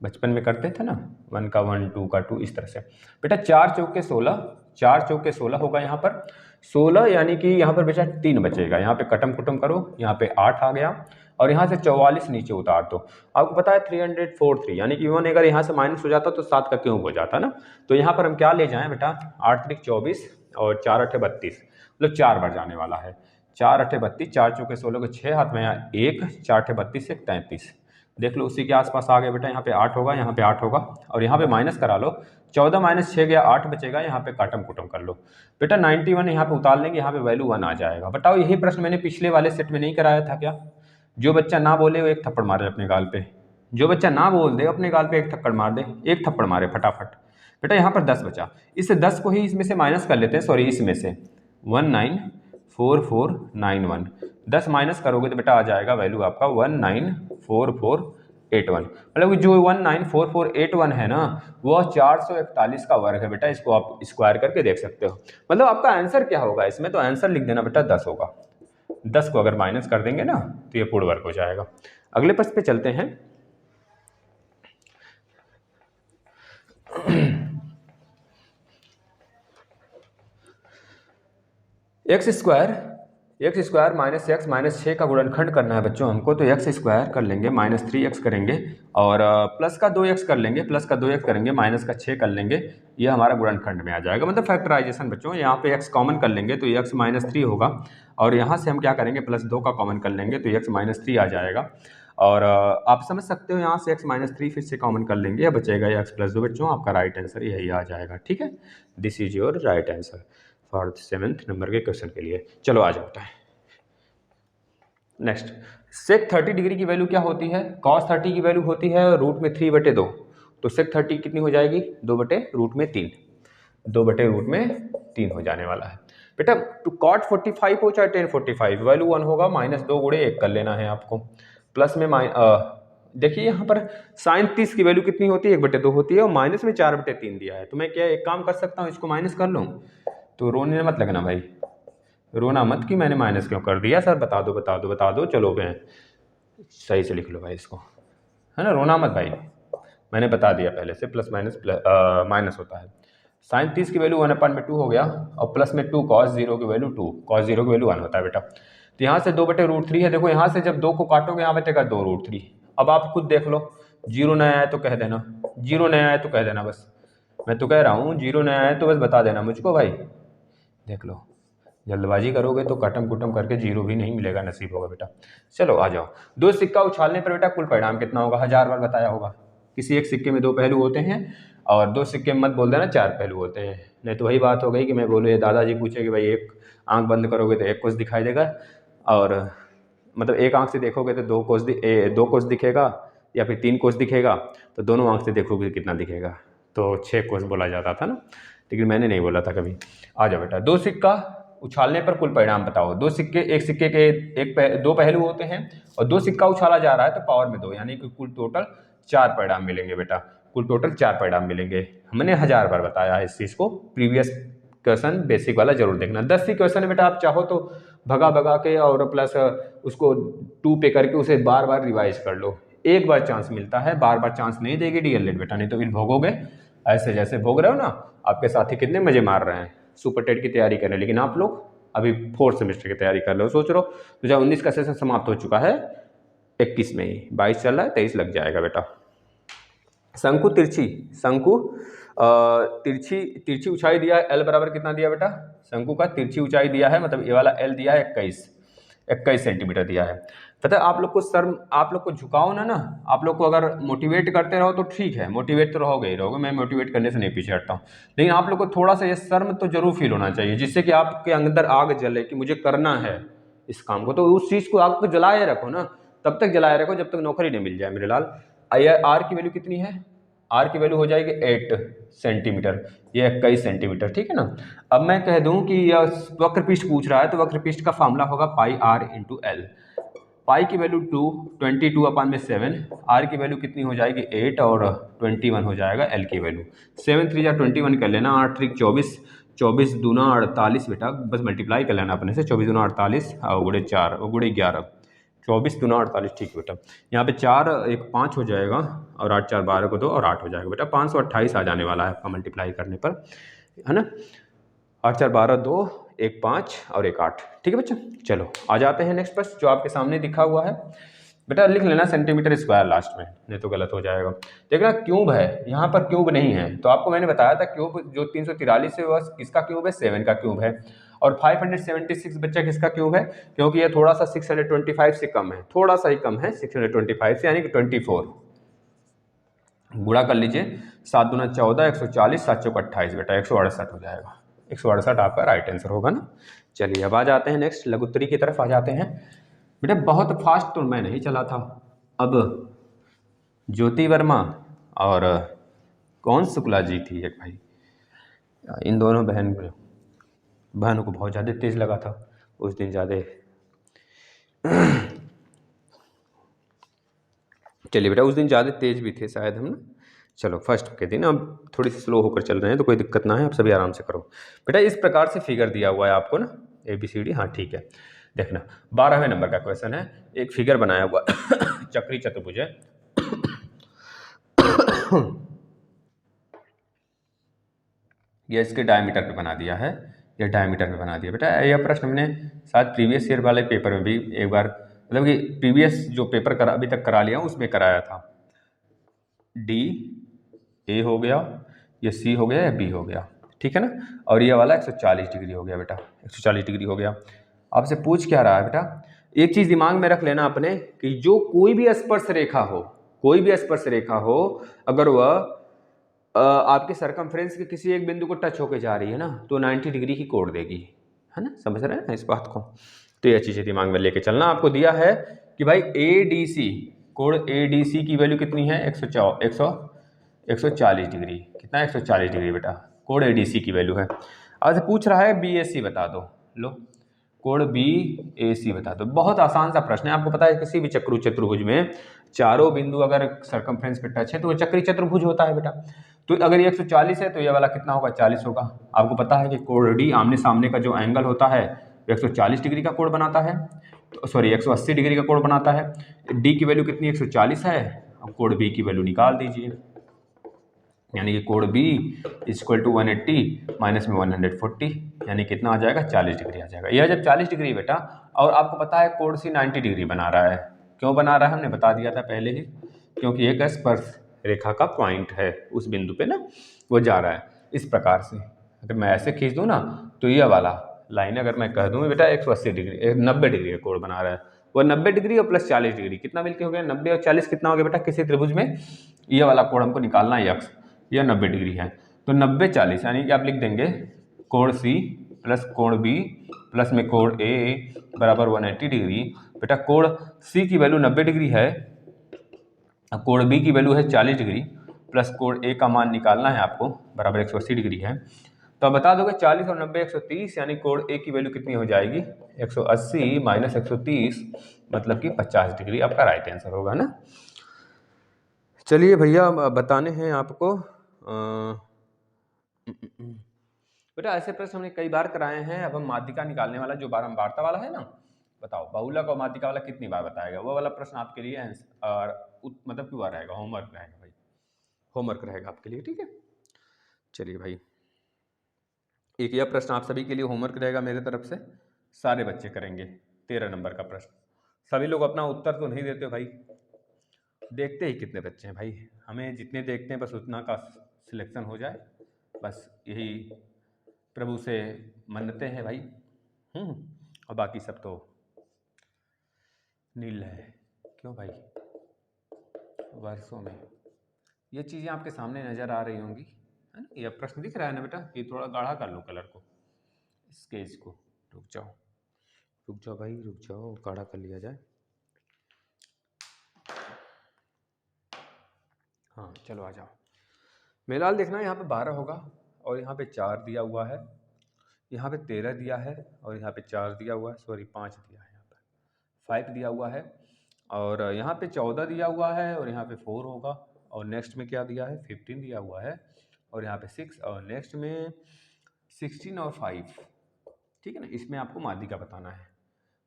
बचपन में करते थे ना, 1 का 1, 2 का 2, इस तरह से। बेटा 4 चौके 16 होगा यहाँ पर 16, यानी कि यहाँ पर बेटा 3 बचेगा। यहाँ पे कटम कुटम करो, यहाँ पे 8 आ गया, और यहाँ से 44 नीचे उतार दो। आपको पता है 343, यानी कि 1 अगर यहाँ से माइनस हो जाता तो 7 का क्यों हो जाता ना। तो यहाँ पर हम क्या ले जाएं बेटा, 8 त्रिक 24 और 4 अठे 32, मतलब 4 बार जाने वाला है। 4 अठे 32, 4 चौके 16 के 6 हाथ में 1, 4 अठे 32 से 33, देख लो उसी के आसपास आ गए बेटा। यहाँ पे 8 होगा, यहाँ पे 8 होगा, और यहाँ पे माइनस करा लो, 14 माइनस 6 गया 8 बचेगा, यहाँ पे काटम कुटम कर लो बेटा। 91 यहाँ पे उतार लेंगे, यहाँ पे वैल्यू 1 आ जाएगा। बताओ यही प्रश्न मैंने पिछले वाले सेट में नहीं कराया था क्या। जो बच्चा ना बोले वो एक थप्पड़ मारे अपने गाल पे, जो बच्चा ना बोल दे अपने गाल पे एक थप्पड़ मार दे, एक थप्पड़ मारे फटाफट। बेटा यहाँ पर 10 बचा, इस 10 को ही इसमें से माइनस कर लेते हैं, सॉरी इसमें से 194491। 10 माइनस करोगे तो बेटा आ जाएगा वैल्यू आपका 194481। मतलब कि जो 194481 है ना, वह 441 का वर्ग है बेटा। इसको आप स्क्वायर करके देख सकते हो। मतलब आपका आंसर क्या होगा इसमें, तो आंसर लिख देना बेटा 10 होगा। 10 को अगर माइनस कर देंगे ना तो ये पूर्ण वर्ग हो जाएगा। अगले प्रश्न पे चलते हैं। X square minus x minus 6 का गुणनखंड करना है बच्चों हमको। तो एक्स स्क्वायर कर लेंगे, माइनस 3x करेंगे, और प्लस का 2x कर लेंगे, प्लस का 2x करेंगे, माइनस का 6 कर लेंगे। ये हमारा गुणनखंड में आ जाएगा, मतलब फैक्टराइजेशन बच्चों। यहाँ पे x कॉमन कर लेंगे तो x माइनस 3 होगा, और यहाँ से हम क्या करेंगे, प्लस 2 का कॉमन कर लेंगे तो x माइनस 3 आ जाएगा। और आप समझ सकते हो यहाँ से x माइनस 3 फिर से कॉमन कर लेंगे, या बचेगा x प्लस 2 बच्चों। आपका राइट आंसर यही आ जाएगा। ठीक है, this is your right answer for 7th number के क्वेश्चन के लिए। चलो आ जाता है नेक्स्ट। सेक 30 डिग्री की वैल्यू क्या होती है? कॉस 30 की वैल्यू होती है रूट में 3/2। तो सेक 30 कितनी हो जाएगी? 2/√3। 2/√3 हो जाने वाला है बेटा। टू कॉट 45 हो चाहे टेन 45, वैल्यू 1 होगा। माइनस 2 गुणे 1 कर लेना है आपको। प्लस में देखिए यहाँ पर साइन 30 की वैल्यू कितनी होती है? 1/2 होती है, और माइनस में 4/3 दिया है। तो मैं क्या एक काम कर सकता हूँ, इसको माइनस कर लूँ। तो रोने मत लगना भाई, रोना मत कि मैंने माइनस क्यों कर दिया सर, बता दो बता दो बता दो। चलो मैं सही से लिख लो भाई इसको, है ना, रोना मत भाई। मैंने बता दिया पहले से, प्लस माइनस माइनस होता है। साइन 30 की वैल्यू 1/2 हो गया, और प्लस में 2 कॉस 0 की वैल्यू 2, कॉस 0 की वैल्यू 1 होता है बेटा। तो यहाँ से 2/√3 है। देखो यहाँ से जब 2 को काटोगे यहाँ बचेगा 2√3। अब आप खुद देख लो, 0 नया आया तो कह देना, 0 नया आया तो कह देना बस। मैं तो कह रहा हूँ 0 नया आया तो बस बता देना मुझको भाई। देख लो, जल्दबाजी करोगे तो कटम कुटम करके 0 भी नहीं मिलेगा, नसीब होगा बेटा। चलो आ जाओ। 2 सिक्का उछालने पर बेटा कुल परिणाम कितना होगा? 1000 बार बताया होगा। किसी एक सिक्के में 2 पहलू होते हैं, और 2 सिक्के में मत बोल देना 4 पहलू होते हैं, नहीं तो वही बात हो गई कि मैं बोलूँ ये दादाजी पूछे कि भाई एक आंख बंद करोगे तो 1 कोस दिखाई देगा, और मतलब एक आंख से देखोगे तो 2 कोस दिखेगा, या फिर 3 कोस दिखेगा। तो दोनों आंख से देखोगे कितना दिखेगा? तो 6 कोस बोला जाता था ना, लेकिन मैंने नहीं बोला था कभी। आ जाओ बेटा। 2 सिक्का उछालने पर कुल परिणाम बताओ। एक सिक्के के 2 पहलू होते हैं, और 2 सिक्का उछाला जा रहा है तो पावर में 2, यानी कि कुल टोटल 4 परिणाम मिलेंगे बेटा। कुल टोटल 4 परिणाम मिलेंगे। हमने 1000 बार बताया है इस चीज़ को। प्रीवियस क्वेश्चन बेसिक वाला जरूर देखना। 10 ही क्वेश्चन है बेटा, आप चाहो तो भगा भगा के और प्लस उसको 2 पे करके उसे बार बार रिवाइज कर लो। एक बार चांस मिलता है, बार बार चांस नहीं देगी डीएलएड बेटा, नहीं तो फिर भोगोगे ऐसे जैसे भोग रहे हो ना। आपके साथी कितने मजे मार रहे हैं, सुपर टेट की तैयारी कर रहे हैं, लेकिन आप लोग अभी 4th सेमेस्टर की तैयारी कर रहे हो। सोच रहे हो 2019 का सेशन समाप्त हो चुका है, 21 में ही 22 चल रहा है, 23 लग जाएगा बेटा। शंकु तिरछी ऊंचाई दिया है, एल बराबर कितना दिया बेटा? शंकु का तिरछी ऊंचाई दिया है, मतलब ये वाला एल दिया है 21 सेंटीमीटर दिया है। पता है आप लोग को शर्म, आप लोग को झुकाओ ना आप लोग को अगर मोटिवेट करते रहो तो ठीक है, मोटिवेट तो रहोगे ही रहोगे, मैं मोटिवेट करने से नहीं पीछे हटता हूँ। लेकिन आप लोग को थोड़ा सा ये शर्म तो जरूर फील होना चाहिए, जिससे कि आपके अंदर आग जले कि मुझे करना है इस काम को। तो उस चीज़ को आग को जलाए रखो ना, तब तक जलाए रखो जब तक नौकरी नहीं मिल जाए मेरे लाल। आर की वैल्यू कितनी है? आर की वैल्यू हो जाएगी 8 सेंटीमीटर, ये 21 सेंटीमीटर, ठीक है ना। अब मैं कह दूं कि यह वक्रपृष्ठ पूछ रहा है, तो वक्रपृष्ठ का फॉर्मूला होगा पाई आर इंटू एल। पाई की वैल्यू 22/7, आर की वैल्यू कितनी हो जाएगी 8, और 21 हो जाएगा एल की वैल्यू। 7 3 21 कर लेना, 8 3 24, 24 दूना 48 बेटा, बस मल्टीप्लाई कर लेना अपने से। 24 दूना 48 और गुड़े 4 और गुड़े 11, 24 दूना 48, ठीक बेटा। यहाँ पे 4 1 5 हो जाएगा, और 8 4 12 को 2 और 8 हो जाएगा बेटा। 528 आ जाने वाला है आपका मल्टीप्लाई करने पर, है ना। 8 4 12 2 1 5 और 1 8, ठीक है बच्चा। चलो आ जाते हैं नेक्स्ट प्रश्न जो आपके सामने दिखा हुआ है बेटा। लिख लेना सेंटीमीटर स्क्वायर लास्ट में, नहीं तो गलत हो जाएगा। देखना क्यूब है, यहाँ पर क्यूब नहीं है, तो आपको मैंने बताया था क्यूब जो 343 है वह किसका क्यूब है? 7 का क्यूब है। और 576 बच्चा किसका क्यूब है? क्योंकि ये थोड़ा सा 625 से कम है, थोड़ा सा ही कम है 625 से, यानी कि 24। गुणा कर लीजिए, 7 दूना 14, 140, 7 चौक 28 बेटा, 168 हो जाएगा। 168 आपका राइट आंसर होगा ना। चलिए अब आ जाते हैं नेक्स्ट, लघुत्तरी की तरफ आ जाते हैं बेटा। बहुत फास्ट तो मैं नहीं चला था। अब ज्योति वर्मा और कौन शुक्ला जी थी एक भाई, इन दोनों बहनों को बहुत ज़्यादा तेज लगा था। उस दिन ज़्यादा चलिए बेटा, उस दिन ज़्यादा तेज़ भी थे शायद हम ना। चलो फर्स्ट के दिन अब थोड़ी सी स्लो होकर चल रहे हैं, तो कोई दिक्कत ना है, आप सभी आराम से करो। बेटा इस प्रकार से फिगर दिया हुआ है आपको ना, ABCD, हाँ ठीक है। देखना 12वें नंबर का क्वेश्चन है, एक फिगर बनाया हुआ चक्री चतुर्भुज है। ये इसके डायमीटर पे बना दिया है, ये डायमीटर पे बना दिया। बेटा यह प्रश्न हमने शायद प्रीवियस ईयर वाले पेपर में भी एक बार, मतलब कि प्रीवियस जो पेपर करा अभी तक करा लिया उसमें कराया था। D A हो गया, ये C हो गया, या B हो गया, ठीक है ना। और ये वाला 140 डिग्री हो गया बेटा, 140 डिग्री हो गया। आपसे पूछ क्या रहा है बेटा, एक चीज दिमाग में रख लेना अपने कि जो कोई भी स्पर्श रेखा हो, कोई भी स्पर्श रेखा हो, अगर वह आपके सरकमफ्रेंस के किसी एक बिंदु को टच होकर जा रही है ना, तो 90 डिग्री की कोण देगी, है ना, समझ रहे हैं ना इस बात को। तो ये चीजें दिमाग में लेके चलना। आपको दिया है कि भाई ADC, कोण ADC की वैल्यू कितनी है, 140 डिग्री। कितना, 140 डिग्री बेटा, कोण ADC की वैल्यू है। आज पूछ रहा है BAC बता दो, लो कोण BAC बता दो। बहुत आसान सा प्रश्न है। आपको पता है किसी भी चतुर्भुज में चारों बिंदु अगर सरकमफ्रेंस पे टच है तो वो चक्री चतुर्भुज होता है बेटा। तो अगर ये 140 है तो ये वाला कितना होगा, 40 होगा। आपको पता है कि कोण D आमने सामने का जो एंगल होता है 140 डिग्री का कोण बनाता है, तो सॉरी 180 डिग्री का कोण बनाता है। D की वैल्यू कितनी, 140 है। अब कोण B की वैल्यू निकाल दीजिए, यानी कि कोण B इक्वल टू 180 माइनस में 140, यानी कितना आ जाएगा, 40 डिग्री आ जाएगा। यह जब 40 डिग्री बेटा, और आपको पता है कोण C 90 डिग्री बना रहा है। क्यों बना रहा है हमने बता दिया था पहले ही, क्योंकि एक स्पर्श रेखा का पॉइंट है उस बिंदु पे ना, वो जा रहा है इस प्रकार से। अगर मैं ऐसे खींच दूँ ना, तो यह वाला लाइन अगर मैं कह दूँ बेटा 180 डिग्री 90 डिग्री का कोण बना रहा है, वो 90 डिग्री और प्लस 40 डिग्री कितना मिलके हो गया, 90 और 40 कितना हो गया बेटा, किसी त्रिभुज में ये वाला कोण हमको निकालना है यक्ष, यह 90 डिग्री है। तो 90 40 यानी कि आप लिख देंगे कोण C प्लस कोण B प्लस में कोण A बराबर 180 डिग्री। बेटा कोण C की वैल्यू 90 डिग्री है, कोण B की वैल्यू है 40 डिग्री, प्लस कोण A का मान निकालना है आपको, बराबर 180 डिग्री है। तो आप बता दोगे 40 और 90 130, यानी कोण A की वैल्यू कितनी हो जाएगी, 180 माइनस 130, मतलब कि 50 डिग्री आपका राइट आंसर होगा ना। चलिए भैया बताने हैं आपको बेटा ऐसे प्रश्न हमने कई बार कराए हैं। अब हम माध्यिका निकालने वाला जो बारंबारता वाला है ना, बताओ बहुलक और माध्यिका वाला कितनी बार बताएगा, वो वाला प्रश्न आपके लिए मतलब क्यों रहेगा, होमवर्क रहेगा भाई, होमवर्क रहेगा आपके लिए, ठीक है। चलिए भाई, एक यह प्रश्न आप सभी के लिए होमवर्क रहेगा मेरे तरफ से, सारे बच्चे करेंगे। 13 नंबर का प्रश्न। सभी लोग अपना उत्तर तो नहीं देते भाई, देखते ही कितने बच्चे हैं भाई, हमें जितने देखते हैं बस उतना का सिलेक्शन हो जाए, बस यही प्रभु से मन्नते हैं भाई। और बाकी सब तो नील है, क्यों भाई, वर्षों में ये चीज़ें आपके सामने नज़र आ रही होंगी, है ना। ये प्रश्न दिख रहा है ना बेटा, ये थोड़ा गाढ़ा कर लो कलर को, स्केच को। रुक जाओ भाई, रुक जाओ, गाढ़ा कर लिया जाए। हाँ चलो आ जाओ। मेरा देखना यहाँ पे 12 होगा, और यहाँ पे 4 दिया हुआ है, यहाँ पे 13 दिया है, और यहाँ पे 4 दिया हुआ है, सॉरी 5 दिया है, यहाँ पर 5 दिया हुआ है, और यहाँ पे 14 दिया हुआ है, और यहाँ पे 4 होगा, और नेक्स्ट में क्या दिया है, 15 दिया हुआ है, और यहाँ पे 6, और नेक्स्ट में 16 और 5, ठीक है ना। इसमें आपको माध्यिका बताना है।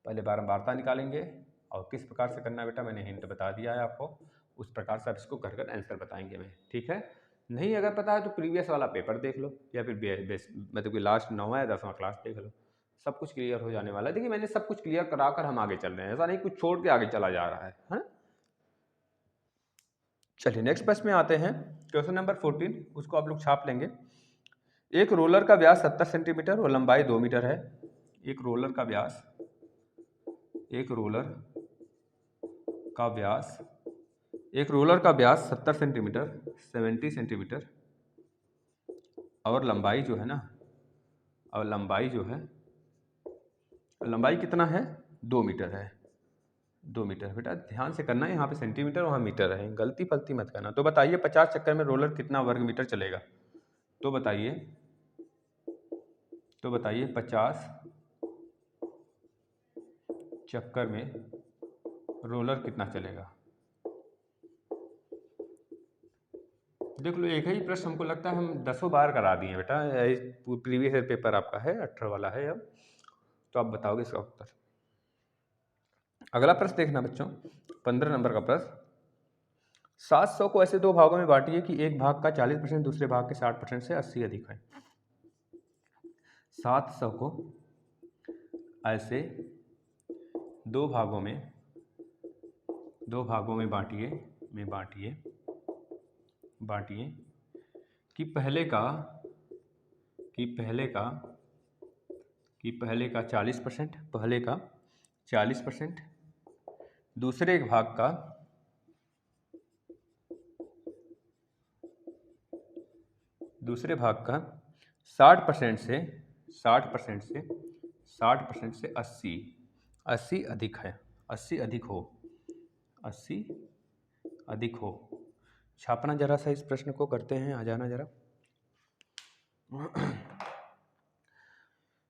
पहले बारंबारता निकालेंगे, और किस प्रकार से करना है बेटा मैंने हिंट बता दिया है आपको, उस प्रकार से आप इसको कर कर आंसर बताएंगे मैं, ठीक है। नहीं अगर पता है तो प्रीवियस वाला पेपर देख लो, या फिर मतलब कि लास्ट 9वां या 10वां क्लास देख लो, सब कुछ क्लियर हो जाने वाला है। देखिए मैंने सब कुछ क्लियर करा कर हम आगे चल रहे हैं, ऐसा नहीं कुछ छोड़ के आगे चला जा रहा है, हाँ? चलिए नेक्स्ट प्रश्न में आते हैं, क्वेश्चन नंबर 14, उसको आप लोग छाप लेंगे। एक रोलर का व्यास 70 सेंटीमीटर और लंबाई 2 मीटर है। एक रोलर का व्यास 70 सेंटीमीटर 70 सेंटीमीटर, और लंबाई जो है ना, और लंबाई कितना है, 2 मीटर है। 2 मीटर बेटा ध्यान से करना है, यहाँ पे सेंटीमीटर वहाँ मीटर है, गलती फलती मत करना। तो बताइए 50 चक्कर में रोलर कितना वर्ग मीटर चलेगा, तो बताइए 50 चक्कर में रोलर कितना चलेगा। देख लो, एक ही प्रश्न हमको लगता है हम 10 बार करा दिए बेटा। प्रीवियस ईयर पेपर आपका है 18 वाला है अब, तो आप बताओगे इसका उत्तर। अगला प्रश्न देखना बच्चों, 15 नंबर का प्रश्न। 700 को ऐसे दो भागों में बांटिए कि एक भाग का 40% दूसरे भाग के 60% से 80 अधिक है। 700 को ऐसे दो भागों में बांटिए कि पहले का 40%, दूसरे भाग का 60% से 80 अधिक है, 80 अधिक हो। छापना जरा सा इस प्रश्न को, करते हैं, आ जाना जरा।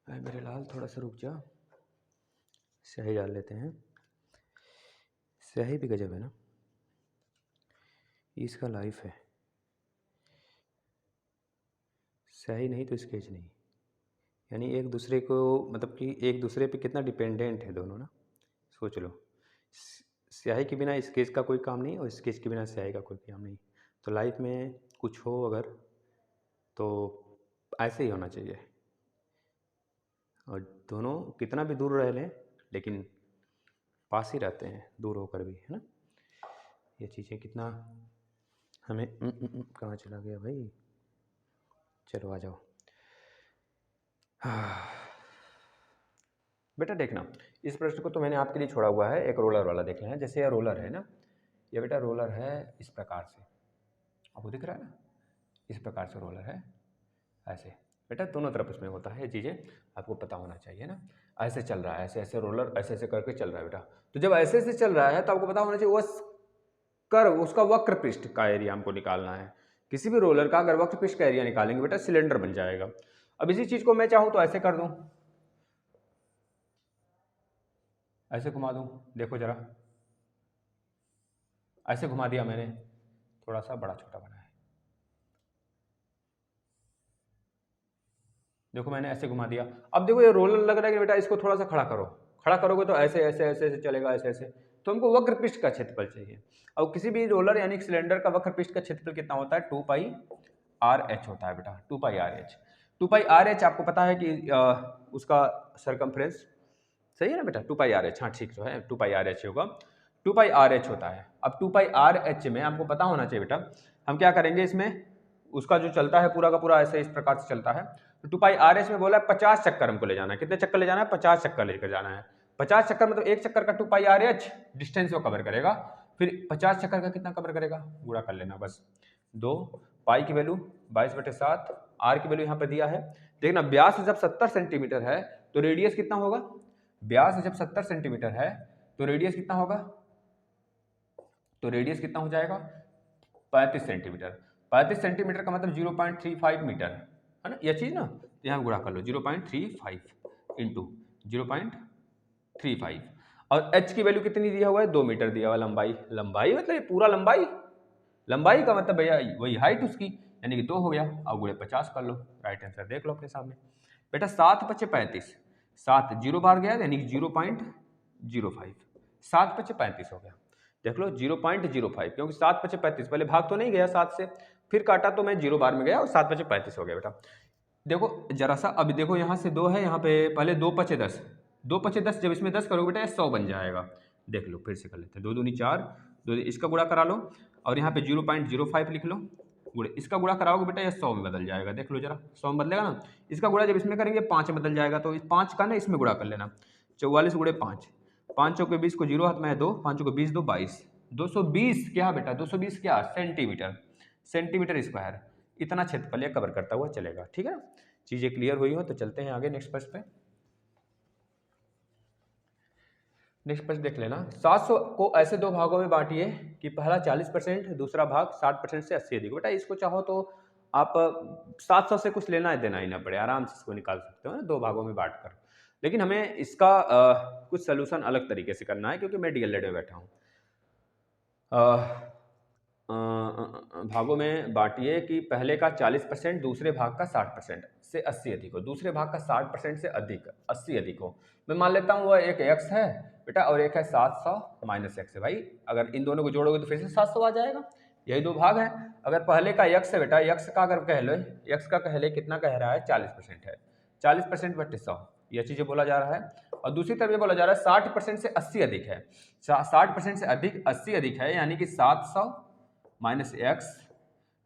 मेरे लाल थोड़ा सा रुक जा, स्याही डाल लेते हैं। स्याही भी गजब है ना, इसका लाइफ है। स्याही नहीं तो स्केच नहीं, यानी एक दूसरे को, मतलब कि एक दूसरे पे कितना डिपेंडेंट है दोनों ना, सोच लो। स्याही के बिना स्केच का कोई काम नहीं और स्केच के बिना स्याही का कोई काम नहीं। तो लाइफ में कुछ हो अगर तो ऐसे ही होना चाहिए, और दोनों कितना भी दूर रह लें लेकिन पास ही रहते हैं, दूर होकर भी, है ना। ये चीज़ें कितना हमें कहाँ चला गया भाई, चलो आ जाओ। बेटा देखना, इस प्रश्न को तो मैंने आपके लिए छोड़ा हुआ है, एक रोलर वाला देखना है। जैसे यह रोलर है ना, ये बेटा रोलर है इस प्रकार से, आपको दिख रहा है ना, इस प्रकार से रोलर है ऐसे। बेटा दोनों तरफ उसमें होता है, ये चीज़ें आपको पता होना चाहिए ना। ऐसे चल रहा है, ऐसे ऐसे रोलर ऐसे करके चल रहा है बेटा। तो जब ऐसे ऐसे चल रहा है तो आपको पता होना चाहिए वो कर्व, उसका वक्र पृष्ठ का एरिया हमको निकालना है। किसी भी रोलर का अगर वक्र पृष्ठ का एरिया निकालेंगे बेटा, सिलेंडर बन जाएगा। अब इसी चीज़ को मैं चाहूँ तो ऐसे कर दूँ, ऐसे घुमा दूँ, देखो जरा, ऐसे घुमा दिया मैंने, थोड़ा सा बड़ा छोटा बना है, देखो मैंने ऐसे घुमा दिया। अब देखो ये रोलर लग रहा है कि बेटा इसको थोड़ा सा खड़ा करो, खड़ा करोगे तो ऐसे ऐसे ऐसे ऐसे चलेगा, ऐसे ऐसे। तो हमको वक्र पृष्ठ का क्षेत्रफल चाहिए। अब किसी भी रोलर यानी सिलेंडर का वक्र पृष्ठ का क्षेत्रफल कितना होता है, 2πr/h होता है बेटा, 2πr/h। 2πr/h आपको पता है कि उसका सरकमफ्रेंस सही है ना बेटा, 2πr/h, हाँ ठीक तो है, 2πr/h होगा, 2πr/h होता है। अब 2πr/h में आपको पता होना चाहिए बेटा, हम क्या करेंगे इसमें, उसका जो चलता है पूरा का पूरा ऐसे इस प्रकार से चलता है। तो 2πr/h में बोला है 50 चक्कर हमको ले जाना है। कितने चक्कर ले जाना है, 50 चक्कर लेकर जाना है। 50 चक्कर मतलब एक चक्कर का 2πr/h डिस्टेंस को कवर करेगा, फिर 50 चक्कर का कितना कवर करेगा, गुणा कर लेना बस। 2 पाई की वैल्यू 22/7, आर की वैल्यू यहाँ पर दिया है। देखना व्यास जब 70 सेंटीमीटर है तो रेडियस कितना होगा, व्यास जब 70 सेंटीमीटर है तो रेडियस कितना होगा, तो रेडियस कितना हो जाएगा 35 सेंटीमीटर। 35 सेंटीमीटर का मतलब 0.35 मीटर है ना, यह चीज़ ना, यहाँ गुणा कर लो, 0.35 इंटू 0.35। और h की वैल्यू कितनी दिया हुआ है, 2 मीटर दिया हुआ। लंबाई, लंबाई मतलब ये पूरा लंबाई, लंबाई का मतलब भैया वही हाइट उसकी, यानी कि 2 हो गया। अब गुणे 50 कर लो, राइट आंसर देख लो अपने सामने बेटा। 7×5 = 7, 0 बाहर गया यानी कि 0.05, 7×5 हो गया। देख लो 0.05, क्योंकि 7×5 पहले भाग तो नहीं गया 7 से, फिर काटा तो मैं 0 बार में गया और 7×5 हो गया बेटा। देखो जरा सा, अभी देखो यहाँ से 2 है, यहाँ पे पहले 2×10, 2×10 जब इसमें 10 करोगे बेटा 100 बन जाएगा। देख लो फिर से कर लेते हैं, 2 दूनी 4, 2 इसका गुणा करा लो और यहाँ पे 0.05 लिख लो, गुणे इसका गुणा कराओगे बेटा ये 100 में बदल जाएगा। देख लो जरा, 100 में बदलेगा ना। इसका गुणा जब इसमें करेंगे 5 में बदल जाएगा, तो इस 5 का ना इसमें गुणा कर लेना, 44 × 5, 5 चौके 20 को 0 हाथ में है 2, 5 चौके 20, 2 22, 220 क्या बेटा, 220 क्या सेंटीमीटर, सेंटीमीटर स्क्वायर। इतना क्षेत्रफल ये कवर करता हुआ चलेगा। ठीक है, चीजें क्लियर हुई हो तो चलते हैं आगे नेक्स्ट प्रश्न पे। नेक्स्ट प्रश्न देख लेना, 700 को ऐसे दो भागों में बांटिए कि पहला 40%, दूसरा भाग 60% से 80 अधिक। बेटा इसको चाहो तो आप 700 से कुछ लेना है देना ही ना पड़े, आराम से इसको निकाल सकते हो ना, दो भागों में बांट कर। लेकिन हमें इसका कुछ सोल्यूशन अलग तरीके से करना है, क्योंकि मैं डीएलएड में बैठा हूँ। भागों में बांटिए कि पहले का 40% दूसरे भाग का 60% से 80 अधिक हो, दूसरे भाग का 60% से अधिक 80 अधिक हो। मैं मान लेता हूँ वह एक x है बेटा और एक है 700 माइनस एक्स है। भाई अगर इन दोनों को जोड़ोगे तो फिर से 700 आ जाएगा। यही दो भाग हैं। अगर पहले का x है बेटा, x का अगर कह लो, x का कह ले कितना कह रहा है 40% है, 40% बटे 100 यह चीज़ें बोला जा रहा है। और दूसरी तरफ ये बोला जा रहा है 60% से 80 अधिक है, 60% से अधिक 80 अधिक है, यानी कि 700 माइनस एक्स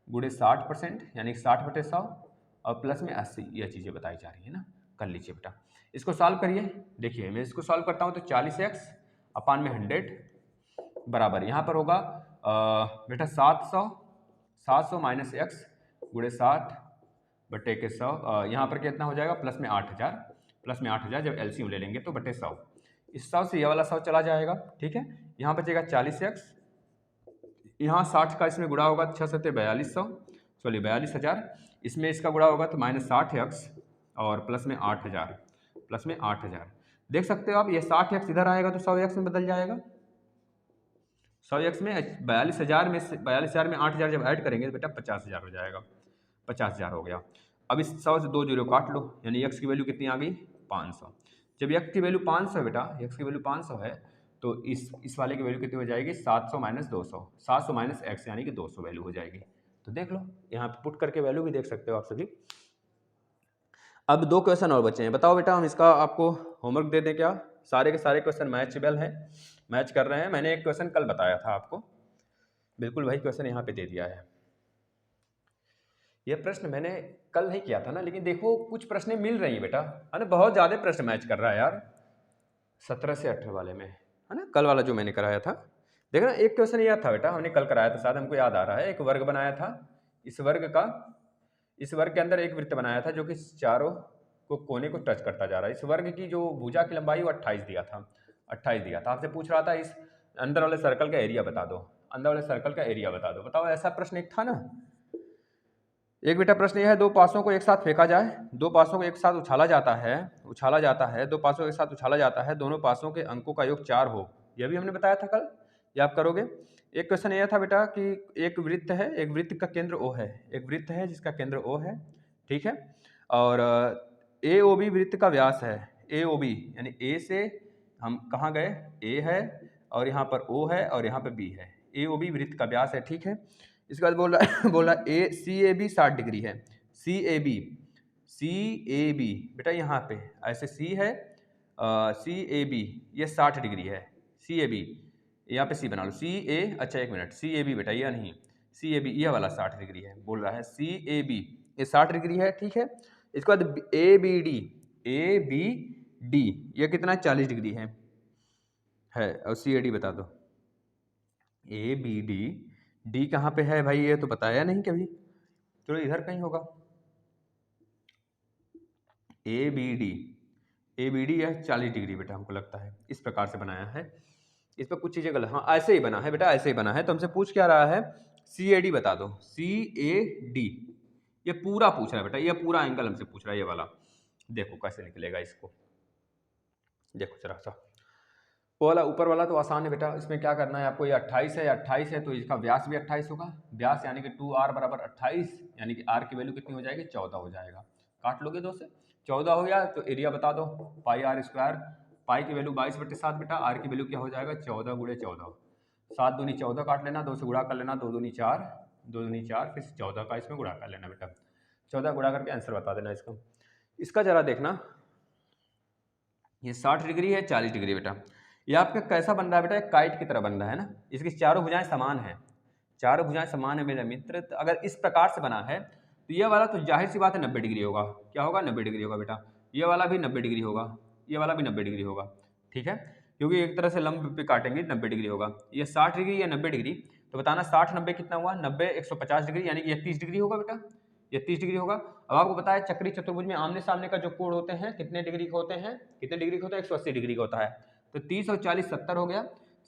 गुणे 60% यानी 60/100 और प्लस में 80, यह चीज़ें बताई जा रही है ना। कर लीजिए बेटा, इसको सॉल्व करिए। देखिए मैं इसको सॉल्व करता हूँ तो 40x अपान में 100 बराबर यहाँ पर होगा बेटा 700 माइनस एक्स गुणे 60/100, यहाँ पर कितना हो जाएगा प्लस में 8000 जब एलसीएम ले लेंगे तो बटे 100, इस 100 से यह वाला 100 चला जाएगा। ठीक है, यहाँ बचेगा 40x, यहाँ 60 का इसमें गुणा होगा 6 सत्ते 4200, सॉरी 42,000, इसमें इसका गुणा होगा तो माइनस 60x और प्लस में 8000 देख सकते हो आप। ये 60x इधर आएगा तो 100x में बदल जाएगा। 100x में 42,000 में 8000 जब ऐड करेंगे तो बेटा 50,000 हो जाएगा, 50,000 हो गया। अब इस 100 से 2 जीरो काट लो, यानी x की वैल्यू कितनी आ गई 500। जब x की वैल्यू 500 बेटा, x की वैल्यू 500 है तो इस वाले की वैल्यू कितनी हो जाएगी 700 माइनस 200, 700 माइनस एक्स यानी कि 200 वैल्यू हो जाएगी। तो देख लो यहाँ पे पुट करके वैल्यू भी देख सकते हो आप सभी। अब 2 क्वेश्चन और बचे हैं, बताओ बेटा हम इसका आपको होमवर्क दे दें क्या? सारे के सारे क्वेश्चन मैचेबल हैं, मैच कर रहे हैं। मैंने एक क्वेश्चन कल बताया था आपको, बिल्कुल वही क्वेश्चन यहाँ पे दे दिया है। यह प्रश्न मैंने कल नहीं किया था ना, लेकिन देखो कुछ प्रश्न मिल रही है बेटा, है ना। बहुत ज़्यादा प्रश्न मैच कर रहा है यार 17 से 18 वाले में, है ना। कल वाला जो मैंने कराया था, देखना एक क्वेश्चन यह था बेटा, हमने कल कराया था, शायद हमको याद आ रहा है। एक वर्ग बनाया था, इस वर्ग के अंदर एक वृत्त बनाया था जो कि चारों को कोने को टच करता जा रहा है। इस वर्ग की जो भुजा की लंबाई वो 28 दिया था, 28 दिया था। आपसे पूछ रहा था इस अंदर वाले सर्कल का एरिया बता दो, अंदर वाले सर्कल का एरिया बता दो। बताओ, ऐसा प्रश्न एक था ना। एक बेटा प्रश्न यह है, दो पासों को एक साथ फेंका जाए, दो पासों को एक साथ उछाला जाता है, दो पासों को एक साथ उछाला जाता है, दोनों पासों के अंकों का योग 4 हो। यह भी हमने बताया था कल, ये आप करोगे। एक क्वेश्चन यह था बेटा कि एक वृत्त है, एक वृत्त का केंद्र O है, एक वृत्त है जिसका केंद्र O है, ठीक है। और AOB वृत्त का व्यास है, AOB यानी A से हम कहाँ गए, A है और यहाँ पर O है और यहाँ पर B है, AOB वृत्त का व्यास है, ठीक है। इसके बाद बोल रहा CAB 60 डिग्री है, CAB बेटा यहाँ पे ऐसे C है, CAB ये 60 डिग्री है, CAB यहाँ पे C बना लो, CA, अच्छा एक मिनट, CAB बेटा यह नहीं, CAB यह वाला 60 डिग्री है, बोल रहा है CAB ये 60 डिग्री है, ठीक है। इसके बाद ABD ये कितना 40 डिग्री है और CAD बता दो। ABD D कहाँ पे है भाई, ये तो बताया नहीं कभी, चलो इधर कहीं होगा। ABD यह 40 डिग्री बेटा हमको लगता है, इस प्रकार से बनाया है। इस पर कुछ चीज़ें गलत, हाँ ऐसे ही बना है बेटा, ऐसे ही बना है। तो हमसे पूछ क्या रहा है, CAD बता दो, CAD ये पूरा पूछ रहा है बेटा, ये पूरा एंगल हमसे पूछ रहा है, ये वाला। देखो कैसे निकलेगा इसको, देखो जरा सा। वो वाला ऊपर वाला तो आसान है बेटा, इसमें क्या करना है आपको, ये 28 है तो इसका व्यास भी 28 होगा, व्यास यानी कि 2r बराबर 28, यानी कि r की वैल्यू कितनी हो जाएगी 14 हो जाएगा। काट लोगे 2 से, 14 हो गया तो एरिया बता दो, पाई r स्क्वायर, पाई की वैल्यू 22/7 बेटा, r की वैल्यू क्या हो जाएगा 14 गुणे 14, 7 दूनी 14 काट लेना, 2 से गुणा कर लेना, 2 दूनी 4, 2 दूनी 4, फिर 14 का इसमें गुणा कर लेना बेटा, 14 गुणा करके आंसर बता देना इसका। इसका जरा देखना, ये 60 डिग्री है, 40 डिग्री बेटा, ये आपका कैसा बन रहा है बेटा, एक काइट की तरह बन रहा है ना। इसकी चारों भुजाएं समान है, चारों भुजाएं समान है मेरे मित्र। तो अगर इस प्रकार से बना है तो ये वाला तो जाहिर सी बात है 90 डिग्री होगा, क्या होगा 90 डिग्री होगा बेटा, ये वाला भी 90 डिग्री होगा, ये वाला भी 90 डिग्री होगा, ठीक है, क्योंकि एक तरह से लंब पे काटेंगे 90 डिग्री होगा। ये 60 डिग्री या 90 डिग्री, तो बताना 60 90 कितना हुआ, 90 150 डिग्री, यानी कि 30 डिग्री होगा बेटा, ये 30 डिग्री होगा। अब आपको पता है चक्री चतुर्भुज में आमने सामने का जो कोण होते हैं कितने डिग्री के होते हैं, कितने डिग्री का होता है 180 डिग्री का होता है। तो 30 और 40 70 हो गया,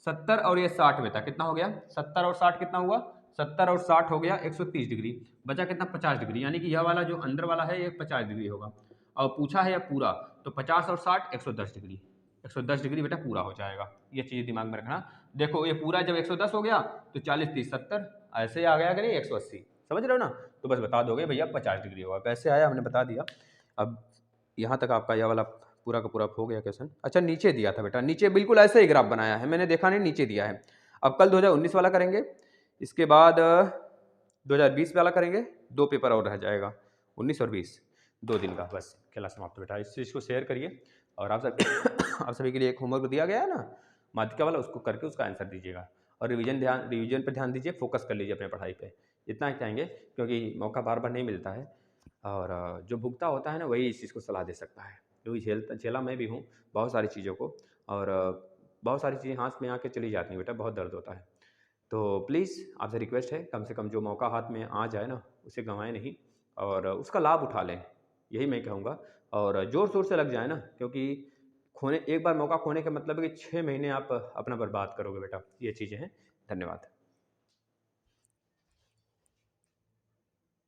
70 और ये 60 बेटा कितना हो गया, 70 और 60 कितना हुआ, 70 और 60 हो गया 130 डिग्री, बचा कितना 50 डिग्री, यानी कि यह वाला जो अंदर वाला है ये 50 डिग्री होगा। और पूछा है या पूरा, तो 50 और 60 110 डिग्री, 110 डिग्री बेटा पूरा हो जाएगा। ये चीज़ दिमाग में रखना। देखो ये पूरा जब 110 हो गया तो 40 30 70 ऐसे आ गया कि नहीं 180, समझ रहे हो ना। तो बस बता दोगे भैया 50 डिग्री होगा, कैसे आया हमने बता दिया। अब यहाँ तक आपका यह वाला पूरा का पूरा हो गया क्वेश्चन। अच्छा नीचे दिया था बेटा, नीचे बिल्कुल ऐसे ही ग्राफ बनाया है, मैंने देखा नहीं नीचे दिया है। अब कल 2019 वाला करेंगे, इसके बाद 2020 वाला करेंगे, 2 पेपर और रह जाएगा 19 और 20, 2 दिन का बस खेला समाप्त बेटा। इस चीज़ को शेयर करिए और आप सब आप सभी के लिए एक होमवर्क दिया गया है ना माध्यिका वाला, उसको करके उसका आंसर दीजिएगा और रिवीजन पे ध्यान दीजिए, फोकस कर लीजिए अपने पढ़ाई पे। इतना ही कहेंगे क्योंकि मौका बार बार नहीं मिलता है और जो भुगता होता है ना वही इस चीज़ को सलाह दे सकता है, क्योंकि झेला मैं भी हूँ बहुत सारी चीज़ों को और बहुत सारी चीज़ें हाथ में आके चली जाती हैं बेटा, बहुत दर्द होता है। तो प्लीज़ आपसे रिक्वेस्ट है कम से कम जो मौका हाथ में आ जाए ना उसे गंवाएं नहीं और उसका लाभ उठा लें, यही मैं कहूँगा। और ज़ोर शोर से लग जाए ना, क्योंकि एक बार मौका खोने का मतलब है कि 6 महीने आप अपना बर्बाद करोगे बेटा। ये चीज़ें हैं। धन्यवाद।